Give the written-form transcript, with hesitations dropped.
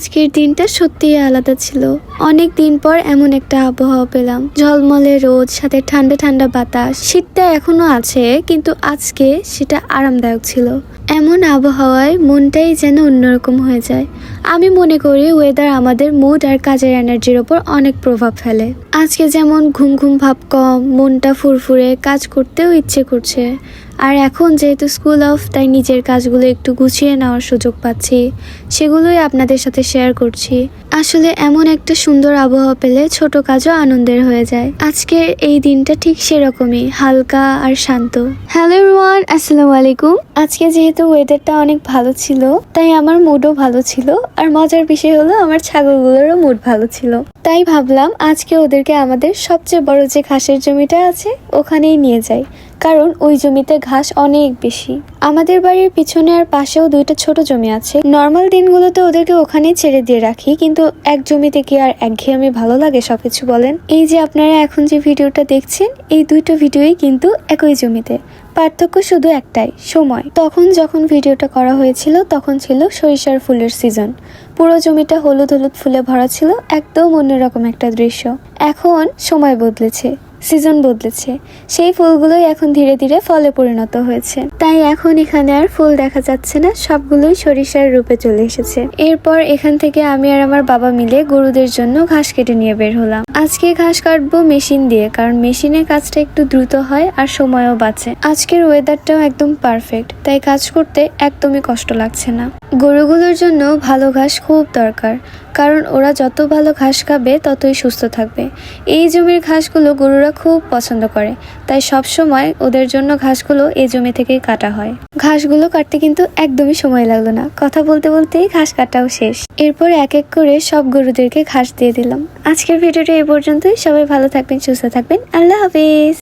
আজকের দিনটা সত্যিই আলাদা ছিল। অনেক দিন পর এমন একটা আবহাওয়া পেলাম, ঝলমলে রোদ, সাথে ঠান্ডা ঠান্ডা বাতাস। শীতটা এখনো আছে, কিন্তু আজকে সেটা আরামদায়ক ছিল। এমন আবহাওয়ায় মনটাই যেন অন্যরকম হয়ে যায়। আমি মনে করি ওয়েদার আমাদের মুড আর কাজের এনার্জির ওপর অনেক প্রভাব ফেলে। আজকে যেমন ঘুম ঘুম ভাব কম, মনটা ফুরফুরে, কাজ করতেও ইচ্ছে করছে। আর এখন যেহেতু স্কুল অফ, তাই নিজের কাজগুলো একটু গুছিয়ে নেওয়ার সুযোগ পাচ্ছি, সেগুলোই আপনাদের সাথে শেয়ার করছি। আসলে এমন একটা সুন্দর আবহাওয়া পেলে ছোট কাজও আনন্দের হয়ে যায়। আজকের এই দিনটা ঠিক সেরকমই, হালকা আর শান্ত। হ্যালো এভরিওয়ান, আসসালামু আলাইকুম। আজকে যেহেতু ওয়েদারটা অনেক ভালো ছিল, তাই আমার মুডও ভালো ছিল। আর মজার বিষয় হলো আমার ছাগলগুলোরও মুড ভালো ছিল। তাই ভাবলাম আজকে ওদেরকে আমাদের সবচেয়ে বড় যে ঘাসের জমিটা আছে ওখানেই নিয়ে যাই, কারণ ওই জমিতে ঘাস অনেক বেশি। আমাদের বাড়ির পিছনে আর পাশেও দুইটা ছোট জমি আছে। নর্মাল দিনগুলোতে ওদেরকে ওখানেই ছেড়ে দিয়ে রাখি, কিন্তু এক জমিতে কি আর একঘেয়েমি ভালো লাগে সবকিছু বলেন? এই যে আপনারা এখন যে ভিডিওটা দেখছেন, এই দুইটা ভিডিওই কিন্তু একই জমিতে। পার্থক্য শুধু একটাই, সময়। তখন যখন ভিডিওটা করা হয়েছিল তখন ছিল সরিষার ফুলের সিজন। পুরো জমিটা হলুদ হলুদ ফুলে ভরা ছিল, একদম অন্যরকম একটা দৃশ্য। এখন সময় বদলেছে, সিজন বদলেছে, সেই ফুলগুলোই এখন ধীরে ধীরে ফলে পরিণত হয়েছে। তাই এখন এখানে আর ফুল দেখা যাচ্ছে না, সবগুলোই সরিষার রূপে চলে এসেছে। এরপর এখান থেকে আমি আর আমার বাবা মিলে গরুদের জন্য ঘাস কেটে নিয়ে বের হলাম। আজকে ঘাস কাটবো মেশিন দিয়ে, কারণ মেশিনের কাজটা একটু দ্রুত হয় আর সময়ও বাঁচে। আজকের ওয়েদারটাও একদম পারফেক্ট, তাই কাজ করতে একদমই কষ্ট লাগছে না। গরুগুলোর জন্য ভালো ঘাস খুব দরকার, কারণ ওরা যত ভালো ঘাস খাবে ততই সুস্থ থাকবে। এই জমির ঘাসগুলো গরুরা খুব পছন্দ করে, তাই সব সময় ওদের জন্য ঘাসগুলো এই জমি থেকেই কাটা হয়। ঘাসগুলো কাটতে কিন্তু একদমই সময় লাগলো না, কথা বলতে বলতেই ঘাস কাটাও শেষ। এরপর এক এক করে সব গরুদেরকে ঘাস দিয়ে দিলাম। আজকের ভিডিওটা এই পর্যন্তই। সবাই ভালো থাকবেন, সুস্থ থাকবেন। আল্লাহ হাফেজ।